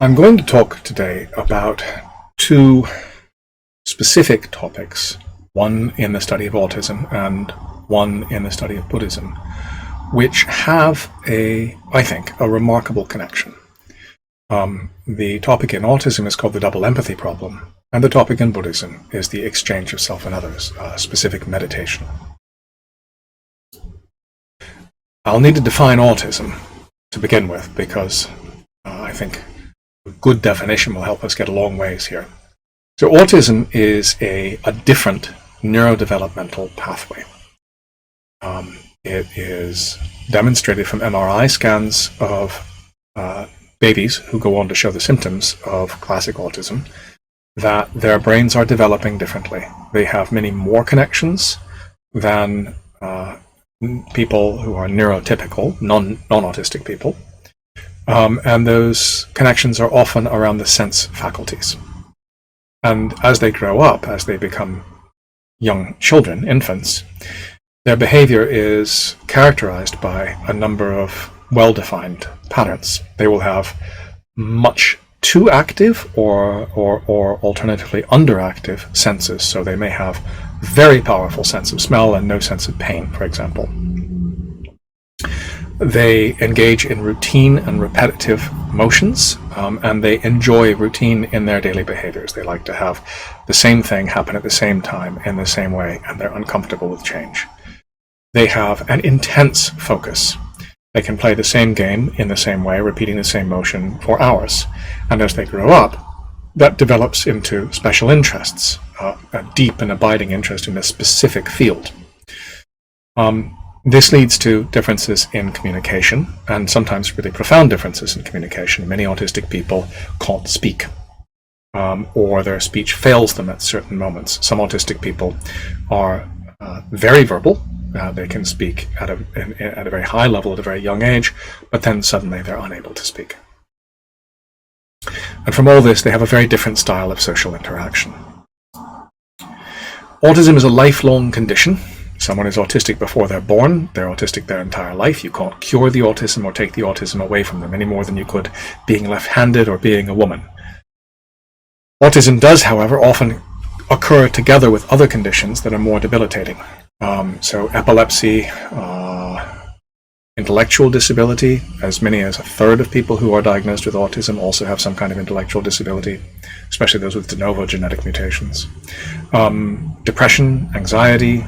I'm going to talk today about two specific topics, one in the study of autism and one in the study of Buddhism, which have I think, a remarkable connection. The topic in autism is called the double empathy problem, and the topic in Buddhism is the exchange of self and others, specific meditation. I'll need to define autism to begin with, because I think a good definition will help us get a long ways here. So autism is a different neurodevelopmental pathway. It is demonstrated from MRI scans of babies who go on to show the symptoms of classic autism that their brains are developing differently. They have many more connections than people who are neurotypical, non-autistic people. And those connections are often around the sense faculties. And as they grow up, as they become young children, infants, their behavior is characterized by a number of well-defined patterns. They will have much too active or alternatively underactive senses. So they may have very powerful sense of smell and no sense of pain, for example. They engage in routine and repetitive motions, and they enjoy routine in their daily behaviors. They like to have the same thing happen at the same time in the same way, and they're uncomfortable with change. They have an intense focus. They can play the same game in the same way, repeating the same motion for hours. And as they grow up, that develops into special interests, a deep and abiding interest in a specific field. This leads to differences in communication, and sometimes really profound differences in communication. Many autistic people can't speak, or their speech fails them at certain moments. Some autistic people are very verbal. They can speak at a very high level at a very young age, but then suddenly they're unable to speak. And from all this, they have a very different style of social interaction. Autism is a lifelong condition. Someone is autistic before they're born. They're autistic their entire life. You can't cure the autism or take the autism away from them any more than you could being left-handed or being a woman. Autism does, however, often occur together with other conditions that are more debilitating. So epilepsy, intellectual disability. As many as a third of people who are diagnosed with autism also have some kind of intellectual disability, especially those with de novo genetic mutations. Depression, anxiety.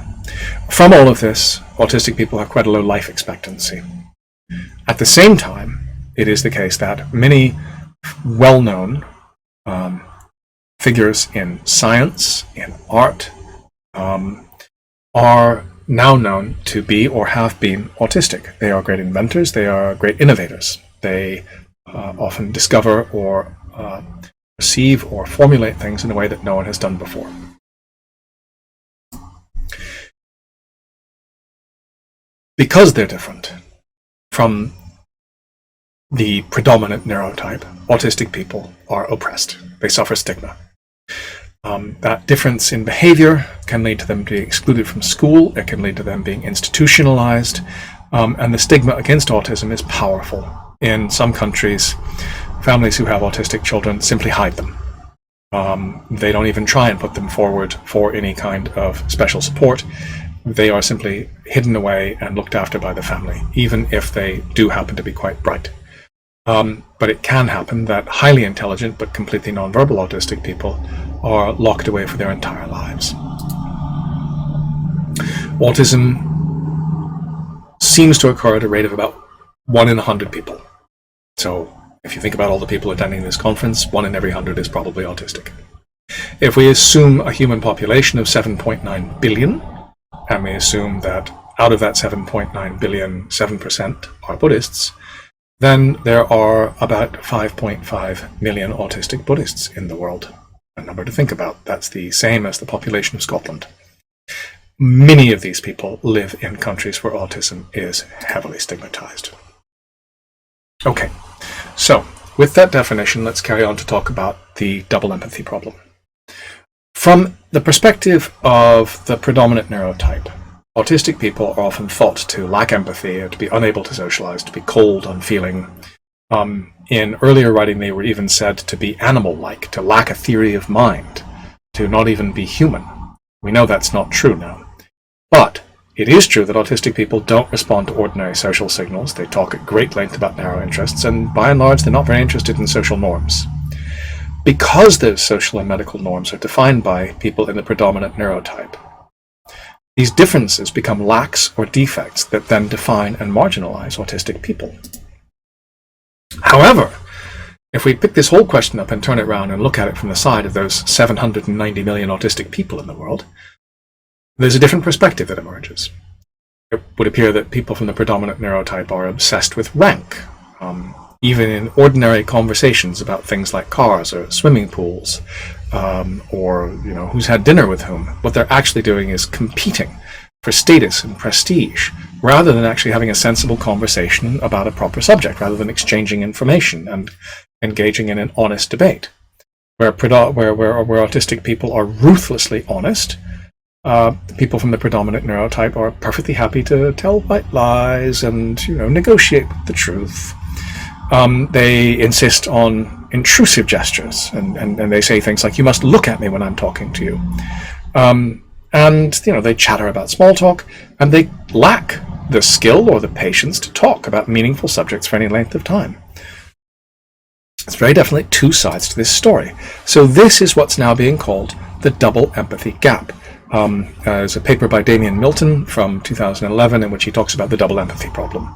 From all of this, autistic people have quite a low life expectancy. At the same time, it is the case that many well-known figures in science, in art, are now known to be or have been autistic. They are great inventors, they are great innovators. They often discover or perceive or formulate things in a way that no one has done before. Because they're different from the predominant neurotype, autistic people are oppressed. They suffer stigma. That difference in behavior can lead to them being excluded from school. It can lead to them being institutionalized. And the stigma against autism is powerful. In some countries, families who have autistic children simply hide them. They don't even try and put them forward for any kind of special support. They are simply hidden away and looked after by the family, even if they do happen to be quite bright. But it can happen that highly intelligent but completely nonverbal autistic people are locked away for their entire lives. Autism seems to occur at a rate of about 1 in 100 people. So if you think about all the people attending this conference, 1 in every 100 is probably autistic. If we assume a human population of 7.9 billion, and we assume that out of that 7.9 billion, 7% are Buddhists, then there are about 5.5 million autistic Buddhists in the world. A number to think about. That's the same as the population of Scotland. Many of these people live in countries where autism is heavily stigmatized. Okay, so with that definition, let's carry on to talk about the double empathy problem. From the perspective of the predominant neurotype, autistic people are often thought to lack empathy, to be unable to socialize, to be cold, unfeeling, In earlier writing, they were even said to be animal-like, to lack a theory of mind, to not even be human. We know that's not true now. But it is true that autistic people don't respond to ordinary social signals. They talk at great length about narrow interests, and by and large, they're not very interested in social norms. Because those social and medical norms are defined by people in the predominant neurotype, these differences become lacks or defects that then define and marginalize autistic people. However, if we pick this whole question up and turn it around and look at it from the side of those 790 million autistic people in the world, there's a different perspective that emerges. It would appear that people from the predominant neurotype are obsessed with rank, even in ordinary conversations about things like cars or swimming pools, or who's had dinner with whom. What they're actually doing is competing for status and prestige, rather than actually having a sensible conversation about a proper subject, rather than exchanging information and engaging in an honest debate. Where autistic people are ruthlessly honest, people from the predominant neurotype are perfectly happy to tell white lies and negotiate with the truth. They insist on intrusive gestures, and they say things like, "You must look at me when I'm talking to you." And they chatter about small talk, and they lack the skill or the patience to talk about meaningful subjects for any length of time. It's very definitely two sides to this story. So this is what's now being called the double empathy gap. There's a paper by Damien Milton from 2011 in which he talks about the double empathy problem.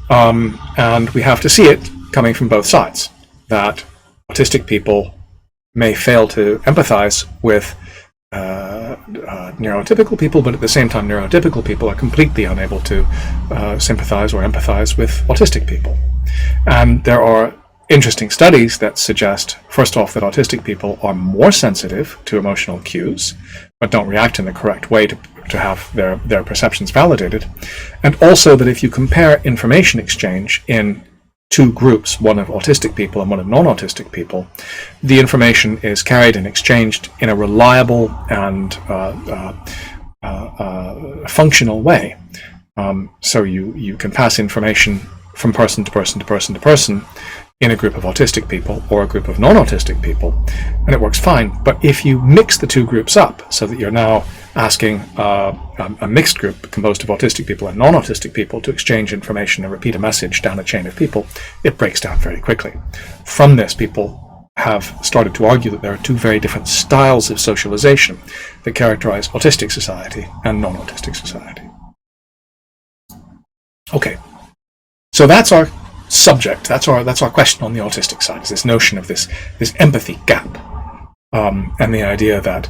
And we have to see it coming from both sides, that autistic people may fail to empathize with neurotypical people, but at the same time neurotypical people are completely unable to sympathize or empathize with autistic people. And there are interesting studies that suggest, first off, that autistic people are more sensitive to emotional cues, but don't react in the correct way to have their perceptions validated. And also that if you compare information exchange in two groups, one of autistic people and one of non-autistic people, the information is carried and exchanged in a reliable and functional way. So you can pass information from person to person to person to person in a group of autistic people or a group of non-autistic people, and it works fine. But if you mix the two groups up so that you're now asking a mixed group composed of autistic people and non-autistic people to exchange information and repeat a message down a chain of people, it breaks down very quickly. From this, people have started to argue that there are two very different styles of socialization that characterize autistic society and non-autistic society. Okay, so that's our subject, that's our question on the autistic side, is this notion of this empathy gap, and the idea that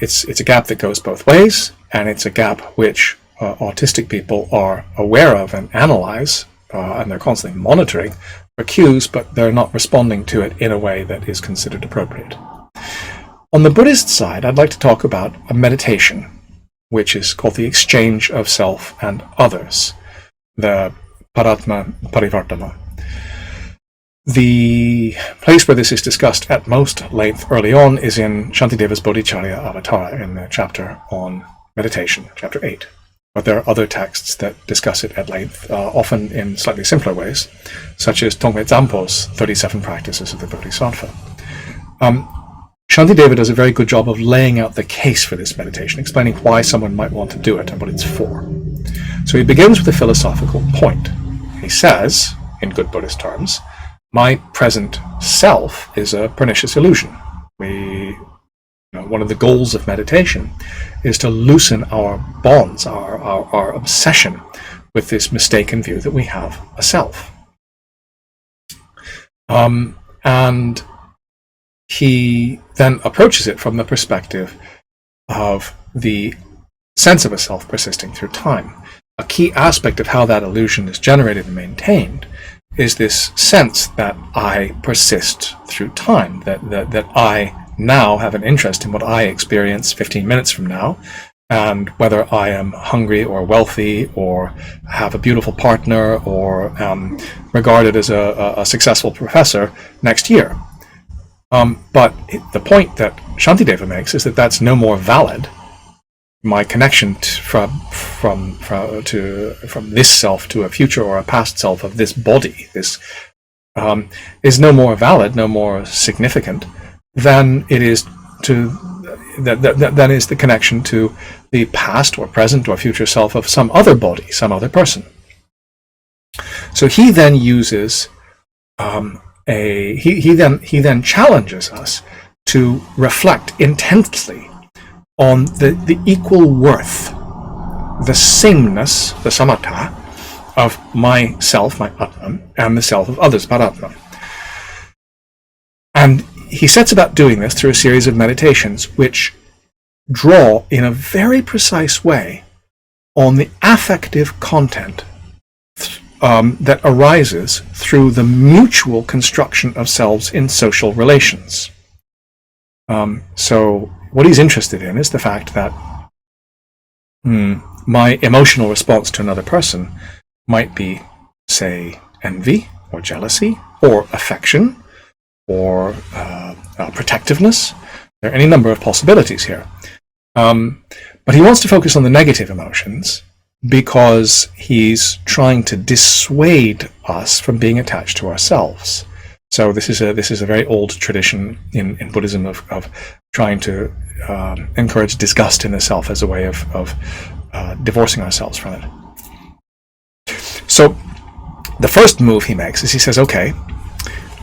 it's a gap that goes both ways, and it's a gap which autistic people are aware of and analyze, and they're constantly monitoring for cues, but they're not responding to it in a way that is considered appropriate. On the Buddhist side, I'd like to talk about a meditation, which is called the exchange of self and others, the Paratma Parivartana. The place where this is discussed at most length early on is in Shantideva's Bodhicharya Avatara, in the chapter on meditation, chapter 8. But there are other texts that discuss it at length, often in slightly simpler ways, such as Tongme Zampo's 37 Practices of the Bodhisattva. Shantideva does a very good job of laying out the case for this meditation, explaining why someone might want to do it and what it's for. So he begins with a philosophical point. He says, in good Buddhist terms, my present self is a pernicious illusion. One of the goals of meditation is to loosen our bonds, our obsession with this mistaken view that we have a self. And he then approaches it from the perspective of the sense of a self persisting through time. A key aspect of how that illusion is generated and maintained is this sense that I persist through time, that I now have an interest in what I experience 15 minutes from now, and whether I am hungry or wealthy or have a beautiful partner or am regarded as a successful professor next year. But the point that Shantideva makes is that that's no more valid. My connection from this self to a future or a past self of this body, this is no more valid, no more significant than it is than is the connection to the past or present or future self of some other body, some other person. So he then uses he then challenges us to reflect intensely on the equal worth, the sameness, the samatha, of myself, my Atman, and the self of others, Paratman. And he sets about doing this through a series of meditations which draw in a very precise way on the affective content that arises through the mutual construction of selves in social relations. So what he's interested in is the fact that my emotional response to another person might be, say, envy or jealousy or affection or protectiveness. There are any number of possibilities here. But he wants to focus on the negative emotions because he's trying to dissuade us from being attached to ourselves. So this is a very old tradition in Buddhism of trying to encourage disgust in the self as a way of divorcing ourselves from it. So the first move he makes is he says, okay,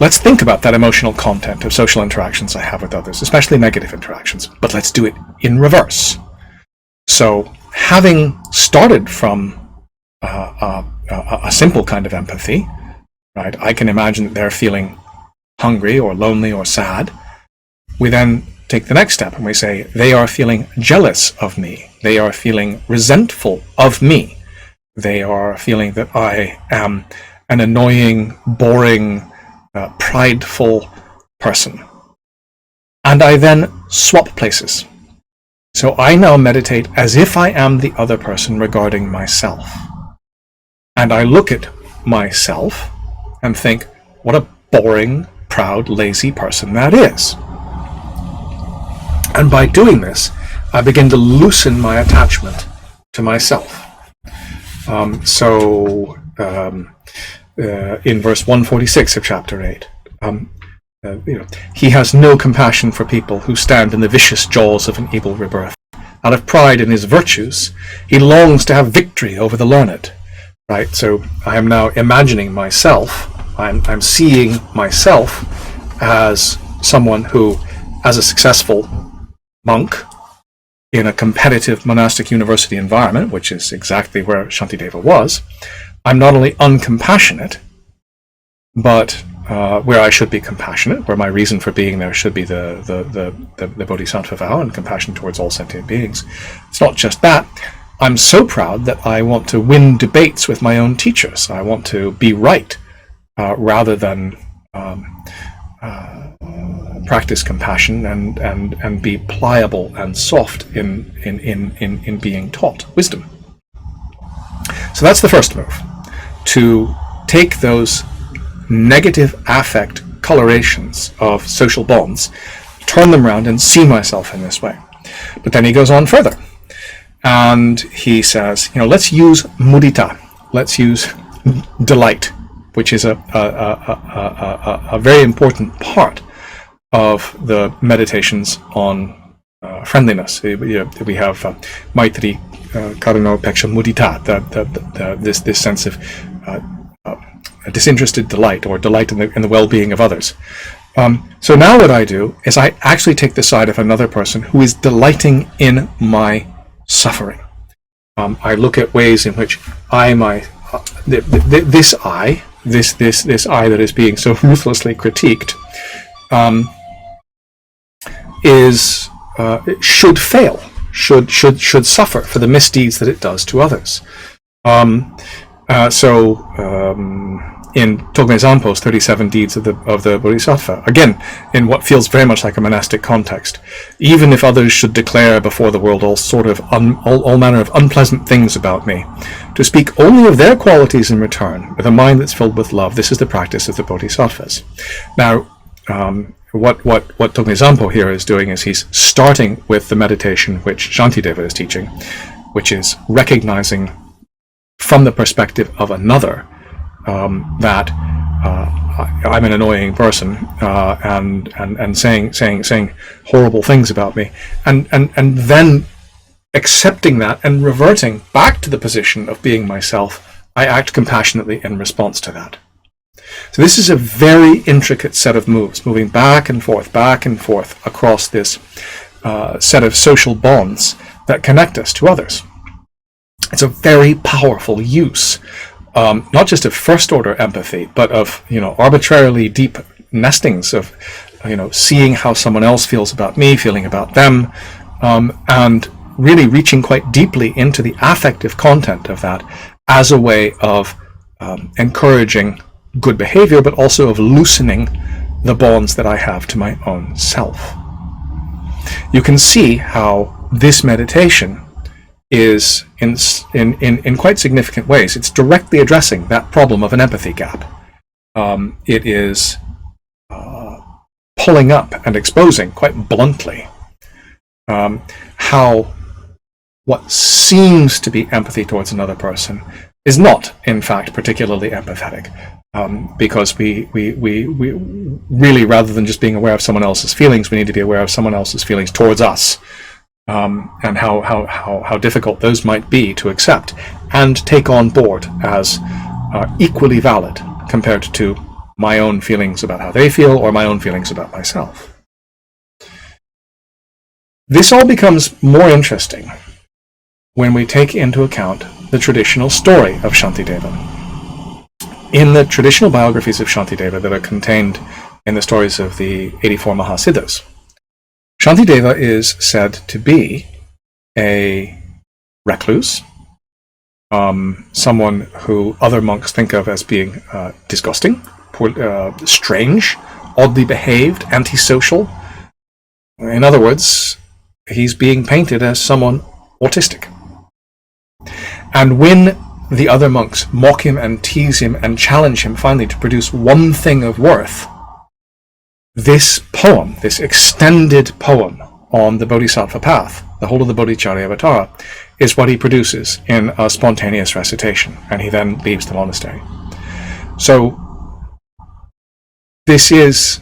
let's think about that emotional content of social interactions I have with others, especially negative interactions, but let's do it in reverse. So having started from a simple kind of empathy, right? I can imagine that they're feeling hungry or lonely or sad. We then take the next step and we say, they are feeling jealous of me. They are feeling resentful of me. They are feeling that I am an annoying, boring, prideful person. And I then swap places. So I now meditate as if I am the other person regarding myself. And I look at myself and think, what a boring, proud, lazy person that is. And by doing this, I begin to loosen my attachment to myself. In verse 146 of chapter 8, he has no compassion for people who stand in the vicious jaws of an evil rebirth. Out of pride in his virtues, he longs to have victory over the learned. Right? So I am now imagining myself, I'm seeing myself as someone who, as a successful monk in a competitive monastic university environment, which is exactly where Shantideva was, I'm not only uncompassionate, but where I should be compassionate, where my reason for being there should be the bodhisattva vow and compassion towards all sentient beings. It's not just that. I'm so proud that I want to win debates with my own teachers. I want to be right rather than practice compassion and be pliable and soft in being taught wisdom. So that's the first move, to take those negative affect colorations of social bonds, turn them around and see myself in this way. But then he goes on further and he says, let's use mudita, let's use delight, which is a very important part of the meditations on friendliness. We have Maitri, Karuna, Upeksha, Mudita, this sense of a disinterested delight, or delight in the well-being of others. So now what I do is I actually take the side of another person who is delighting in my suffering. I look at ways in which this I that is being so ruthlessly critiqued should fail, should suffer for the misdeeds that it does to others. In Togme Zanpo's 37 Deeds of the Bodhisattva, again, in what feels very much like a monastic context, even if others should declare before the world all manner of unpleasant things about me, to speak only of their qualities in return, with a mind that's filled with love, this is the practice of the Bodhisattvas. Now, what Togme Zanpo here is doing is he's starting with the meditation which Shantideva is teaching, which is recognizing from the perspective of another that I'm an annoying person, and saying horrible things about me, and then accepting that and reverting back to the position of being myself, I act compassionately in response to that. So this is a very intricate set of moves, moving back and forth across this set of social bonds that connect us to others. It's a very powerful use, not just of first-order empathy, but of arbitrarily deep nestings of seeing how someone else feels about me, feeling about them, and really reaching quite deeply into the affective content of that as a way of encouraging good behavior, but also of loosening the bonds that I have to my own self. You can see how this meditation is in quite significant ways. It's directly addressing that problem of an empathy gap. It is pulling up and exposing quite bluntly how what seems to be empathy towards another person is not, in fact, particularly empathetic. Because we really, rather than just being aware of someone else's feelings, we need to be aware of someone else's feelings towards us, and how difficult those might be to accept and take on board as equally valid compared to my own feelings about how they feel or my own feelings about myself. This all becomes more interesting when we take into account the traditional story of Shantideva. In the traditional biographies of Shantideva that are contained in the stories of the 84 Mahasiddhas, Shantideva is said to be a recluse, someone who other monks think of as being disgusting, strange, oddly behaved, antisocial. In other words, he's being painted as someone autistic. And when the other monks mock him and tease him and challenge him finally to produce one thing of worth, this poem, this extended poem on the Bodhisattva path, the whole of the Bodhicharyavatara, is what he produces in a spontaneous recitation, and he then leaves the monastery. So this is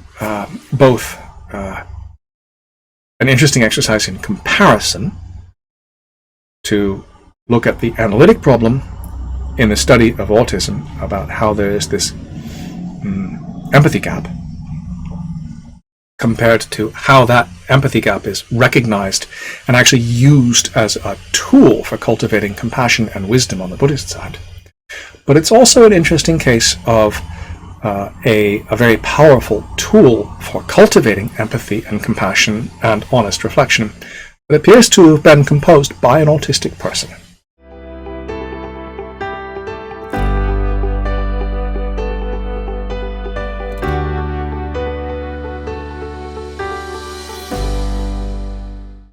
both an interesting exercise in comparison to look at the analytic problem in the study of autism about how there is this empathy gap compared to how that empathy gap is recognized and actually used as a tool for cultivating compassion and wisdom on the Buddhist side. But it's also an interesting case of a very powerful tool for cultivating empathy and compassion and honest reflection that appears to have been composed by an autistic person.